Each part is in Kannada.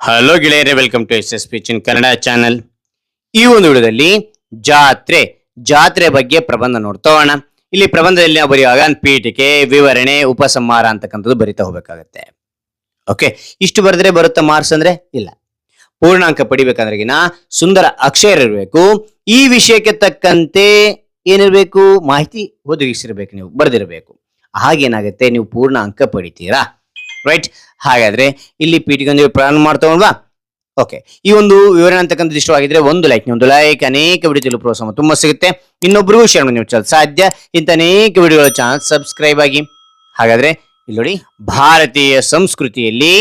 ಹಲೋ ಗೆಳೆಯರೆ, welcome to S speech in Kannada channel. ಈ ಒಂದು ವಿಡಿಯೋದಲ್ಲಿ ಜಾತ್ರೆ ಬಗ್ಗೆ ಪ್ರಬಂಧ ನೋಡ್ತಾ ಹೋಗೋಣ. ಇಲ್ಲಿ ಪ್ರಬಂಧದಲ್ಲಿ ನಾವು ಬರೆಯುವಾಗ ಪೀಠಿಕೆ, ವಿವರಣೆ, ಉಪಸಂಹಾರ ಅಂತಕ್ಕಂಥದ್ದು ಬರಿತಾ ಹೋಗ್ಬೇಕಾಗತ್ತೆ. ಓಕೆ, ಇಷ್ಟು ಬರೆದ್ರೆ ಬರುತ್ತಾ ಮಾರ್ಕ್ಸ್ ಅಂದ್ರೆ? ಇಲ್ಲ. ಪೂರ್ಣಾಂಕ ಪಡಿಬೇಕಂದ್ರೆಗಿನ ಸುಂದರ ಅಕ್ಷರ ಇರಬೇಕು. ಈ ವಿಷಯಕ್ಕೆ ತಕ್ಕಂತೆ ಏನಿರ್ಬೇಕು? ಮಾಹಿತಿ ಒದಗಿಸಿರ್ಬೇಕು, ನೀವು ಬರೆದಿರಬೇಕು. ಹಾಗೇನಾಗುತ್ತೆ, ನೀವು ಪೂರ್ಣ ಅಂಕ ಪಡಿತೀರಾ. ರೈಟ್. ಹಾಗಾದ್ರೆ ಇಲ್ಲಿ ಪೀಠಿಗೆ ಪ್ರಾರಂಭ ಮಾಡ್ತೋಲ್ವಾ? ಓಕೆ, ಈ ಒಂದು ವಿವರಣೆ ಅಂತಕ್ಕಂಥದ್ದು ಇಷ್ಟವಾಗಿದ್ರೆ ಒಂದು ಲೈಕ್, ಅನೇಕ ವಿಡಿಯೋ ಪ್ರೋತ್ಸಾಹ ತುಂಬಾ ಸಿಗುತ್ತೆ. ಇನ್ನೊಬ್ರಿಗೂ ಶೇರ್ ಮಾಡಿ, ನೀವು ಸಾಧ್ಯ ಇಂಥ ಅನೇಕ ವಿಡಿಯೋಗಳ ಚಾನಲ್ ಸಬ್ಸ್ಕ್ರೈಬ್ ಆಗಿ. ಹಾಗಾದ್ರೆ ಇಲ್ಲಿ ನೋಡಿ, ಭಾರತೀಯ ಸಂಸ್ಕೃತಿಯಲ್ಲಿ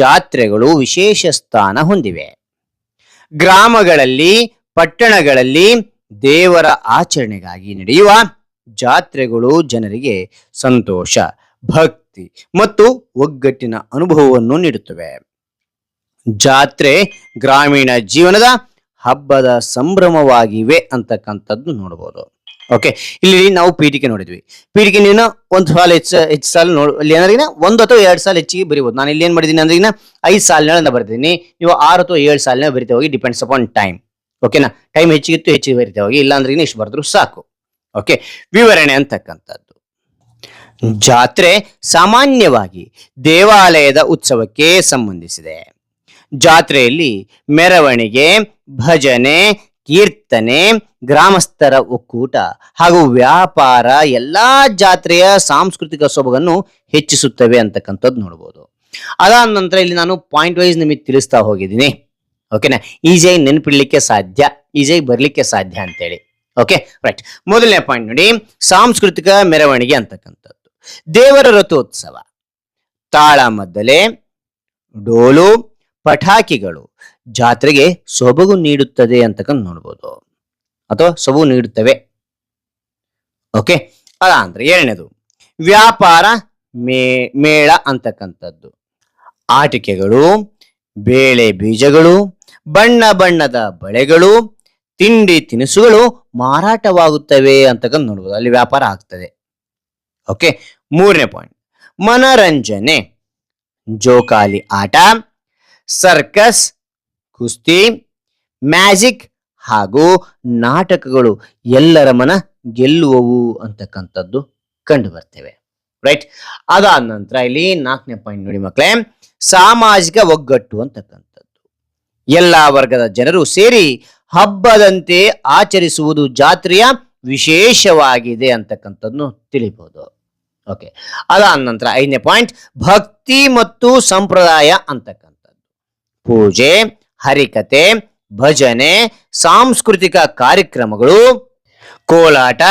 ಜಾತ್ರೆಗಳು ವಿಶೇಷ ಸ್ಥಾನ ಹೊಂದಿವೆ. ಗ್ರಾಮಗಳಲ್ಲಿ, ಪಟ್ಟಣಗಳಲ್ಲಿ ದೇವರ ಆಚರಣೆಗಾಗಿ ನಡೆಯುವ ಜಾತ್ರೆಗಳು ಜನರಿಗೆ ಸಂತೋಷ, ಭಕ್ತಿ ಮತ್ತು ಒಗ್ಗಟ್ಟಿನ ಅನುಭವವನ್ನು ನೀಡುತ್ತವೆ. ಜಾತ್ರೆ ಗ್ರಾಮೀಣ ಜೀವನದ ಹಬ್ಬದ ಸಂಭ್ರಮವಾಗಿವೆ ಅಂತಕ್ಕಂಥದ್ದು ನೋಡಬಹುದು. ಓಕೆ, ಇಲ್ಲಿ ನಾವು ಪೀಠಿಕೆ ನೋಡಿದ್ವಿ. ಪೀಠಿಕೆ ನೀವು ಒಂದು ಸಾಲ ಹೆಚ್ಚು ಸಾಲ ಇಲ್ಲಿ ಏನಾದ್ರೂ 1 ಅಥವಾ 2 ಸಾಲ ಹೆಚ್ಚಿಗೆ ಬರೀಬಹುದು. ನಾನು ಇಲ್ಲಿ ಏನ್ ಮಾಡಿದೀನಿ ಅಂದ್ರೆ 5 ಸಾಲಿನ ಬರ್ತೀನಿ. ನೀವು 6 ಅಥವಾ 7 ಸಾಲಿನ ಬರಿತಾ ಹೋಗಿ, ಡಿಪೆಂಡ್ಸ್ ಅಪಾನ್ ಟೈಮ್. ಓಕೆನಾ? ಟೈಮ್ ಹೆಚ್ಚಿಗಿತ್ತು ಹೆಚ್ಚಿಗೆ ಬರಿತಾ ಹೋಗಿ, ಇಲ್ಲ ಅಂದ್ರೆ ಇಷ್ಟು ಬರೆದ್ರು ಸಾಕು. ಓಕೆ, ವಿವರಣೆ ಅಂತಕ್ಕಂಥದ್ದು. ಜಾತ್ರೆ ಸಾಮಾನ್ಯವಾಗಿ ದೇವಾಲಯದ ಉತ್ಸವಕ್ಕೆ ಸಂಬಂಧಿಸಿದೆ. ಜಾತ್ರೆಯಲ್ಲಿ ಮೆರವಣಿಗೆ, ಭಜನೆ, ಕೀರ್ತನೆ, ಗ್ರಾಮಸ್ಥರ ಒಕ್ಕೂಟ ಹಾಗೂ ವ್ಯಾಪಾರ ಎಲ್ಲಾ ಜಾತ್ರೆಯ ಸಾಂಸ್ಕೃತಿಕ ಸೊಬಗನ್ನು ಹೆಚ್ಚಿಸುತ್ತವೆ ಅಂತಕ್ಕಂಥದ್ದು ನೋಡಬಹುದು. ಅದಾದ ನಂತರ ಇಲ್ಲಿ ನಾನು ಪಾಯಿಂಟ್ ವೈಸ್ ನಿಮಗೆ ತಿಳಿಸ್ತಾ ಹೋಗಿದ್ದೀನಿ. ಓಕೆನಾ? ಈಸಿಯಾಗಿ ನೆನಪಿಡ್ಲಿಕ್ಕೆ ಸಾಧ್ಯ, ಈಸಿಯಾಗಿ ಬರ್ಲಿಕ್ಕೆ ಸಾಧ್ಯ ಅಂತೇಳಿ. Okay, right. ಮೊದಲನೇ ಪಾಯಿಂಟ್ ನೋಡಿ, ಸಾಂಸ್ಕೃತಿಕ ಮೆರವಣಿಗೆ ಅಂತಕ್ಕಂಥದ್ದು. ದೇವರ ರಥೋತ್ಸವ, ತಾಳಮದ್ದಲೆ, ಡೋಲು, ಪಟಾಕಿಗಳು ಜಾತ್ರೆಗೆ ಸೊಬಗು ನೀಡುತ್ತದೆ ಅಂತಕ್ಕಂಥ ನೋಡ್ಬೋದು, ಅಥವಾ ಸೊಬಗು ನೀಡುತ್ತವೆ. ಓಕೆ, ಅದಾಂದ್ರೆ ಎರಡನೇದು ವ್ಯಾಪಾರ ಮೇಳ ಅಂತಕ್ಕಂಥದ್ದು. ಆಟಿಕೆಗಳು, ಬೇಳೆ ಬೀಜಗಳು, ಬಣ್ಣ ಬಣ್ಣದ ಬಳೆಗಳು, ತಿಂಡಿ ತಿನಿಸುಗಳು ಮಾರಾಟವಾಗುತ್ತವೆ ಅಂತಕ್ಕಂಥ ನೋಡ್ಬೋದು, ಅಲ್ಲಿ ವ್ಯಾಪಾರ ಆಗ್ತದೆ. ಓಕೆ, ಮೂರನೇ ಪಾಯಿಂಟ್ ಮನರಂಜನೆ, ಜೋಕಾಲಿ ಆಟ, ಸರ್ಕಸ್, ಕುಸ್ತಿ, ಮ್ಯಾಜಿಕ್ ಹಾಗೂ ನಾಟಕಗಳು ಎಲ್ಲರ ಮನ ಗೆಲ್ಲುವವು ಅಂತಕ್ಕಂಥದ್ದು ಕಂಡು ಬರ್ತೇವೆ. ರೈಟ್. ಅದಾದ ನಂತರ ಇಲ್ಲಿ 4ನೇ ಪಾಯಿಂಟ್ ನೋಡಿ ಮಕ್ಕಳೇ, ಸಾಮಾಜಿಕ ಒಗ್ಗಟ್ಟು ಅಂತಕ್ಕಂಥದ್ದು. ಎಲ್ಲಾ ವರ್ಗದ ಜನರು ಸೇರಿ ಹಬ್ಬದಂತೆ ಆಚರಿಸುವುದು ಜಾತ್ರೆಯ ವಿಶೇಷವಾಗಿದೆ ಅಂತಕ್ಕಂಥದ್ದು ತಿಳಿಬಹುದು. ಓಕೆ, ಅದಾದ ನಂತರ 5ನೇ ಪಾಯಿಂಟ್ ಭಕ್ತಿ ಮತ್ತು ಸಂಪ್ರದಾಯ ಅಂತಕ್ಕಂಥದ್ದು. ಪೂಜೆ, ಹರಿಕತೆ, ಭಜನೆ, ಸಾಂಸ್ಕೃತಿಕ ಕಾರ್ಯಕ್ರಮಗಳು, ಕೋಲಾಟ,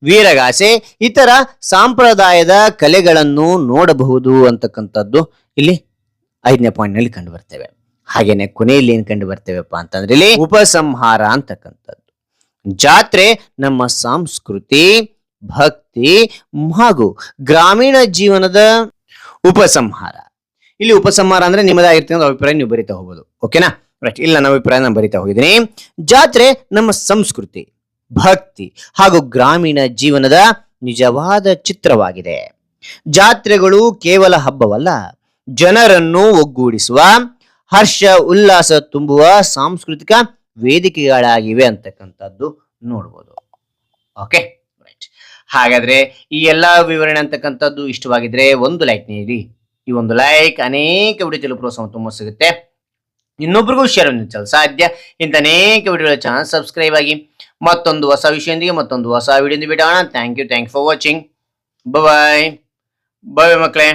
ವೀರಗಾಸೆ, ಇತರ ಸಂಪ್ರದಾಯದ ಕಲೆಗಳನ್ನು ನೋಡಬಹುದು ಅಂತಕ್ಕಂಥದ್ದು ಇಲ್ಲಿ 5ನೇ ಪಾಯಿಂಟ್ ನಲ್ಲಿ ಕಂಡು ಬರ್ತೇವೆ. ಹಾಗೇನೆ ಕೊನೆಯಲ್ಲಿ ಏನ್ ಕಂಡು ಬರ್ತೇವೆಪ್ಪ ಅಂತಂದ್ರೆ ಇಲ್ಲಿ ಉಪಸಂಹಾರ ಅಂತಕ್ಕಂಥದ್ದು. ಜಾತ್ರೆ ನಮ್ಮ ಸಂಸ್ಕೃತಿ, ಭಕ್ತಿ ಹಾಗೂ ಗ್ರಾಮೀಣ ಜೀವನದ ಉಪಸಂಹಾರ. ಇಲ್ಲಿ ಉಪಸಂಹಾರ ಅಂದ್ರೆ ನಿಮ್ಮದಾಗಿರ್ತಕ್ಕಂಥ ಅಭಿಪ್ರಾಯ ನೀವು ಬರಿತಾ ಹೋಗ್ಬೋದು. ಓಕೆನಾ? ರೈಟ್. ಇಲ್ಲ, ನನ್ನ ಅಭಿಪ್ರಾಯ ನಾನು ಬರಿತಾ ಹೋಗಿದ್ದೀನಿ. ಜಾತ್ರೆ ನಮ್ಮ ಸಂಸ್ಕೃತಿ, ಭಕ್ತಿ ಹಾಗೂ ಗ್ರಾಮೀಣ ಜೀವನದ ನಿಜವಾದ ಚಿತ್ರವಾಗಿದೆ. ಜಾತ್ರೆಗಳು ಕೇವಲ ಹಬ್ಬವಲ್ಲ, ಜನರನ್ನು ಒಗ್ಗೂಡಿಸುವ, ಹರ್ಷ ಉಲ್ಲಾಸ ತುಂಬುವ ಸಾಂಸ್ಕೃತಿಕ ವೇದಿಕೆಗಳಾಗಿವೆ ಅಂತಕ್ಕಂಥದ್ದು ನೋಡ್ಬೋದು. Okay, right. ಹಾಗಾದ್ರೆ ಈ ಎಲ್ಲಾ ವಿವರಣೆ ಅಂತಕ್ಕಂಥದ್ದು ಇಷ್ಟವಾಗಿದ್ರೆ ಒಂದು ಲೈಕ್ ನೀಡಿ. ಈ ಒಂದು ಲೈಕ್ ಅನೇಕ ವಿಡಿಯೋ ಪ್ರೋತ್ಸಾಹ ತುಂಬ ಸಿಗುತ್ತೆ. ಇನ್ನೊಬ್ರಿಗೂ ಶೇರ್ ಮಾಡಲು ಸಾಧ್ಯ. ಇಂಥ ಅನೇಕ ವಿಡಿಯೋಗಳ ಚಾನಲ್ ಸಬ್ಸ್ಕ್ರೈಬ್ ಆಗಿ. ಮತ್ತೊಂದು ಹೊಸ ವಿಷಯದೊಂದಿಗೆ ಮತ್ತೊಂದು ಹೊಸ ವಿಡಿಯೋದಿಂದ ಬಿಡೋಣ. Thank you for watching. Bye bye ಮಕ್ಕಳೇ.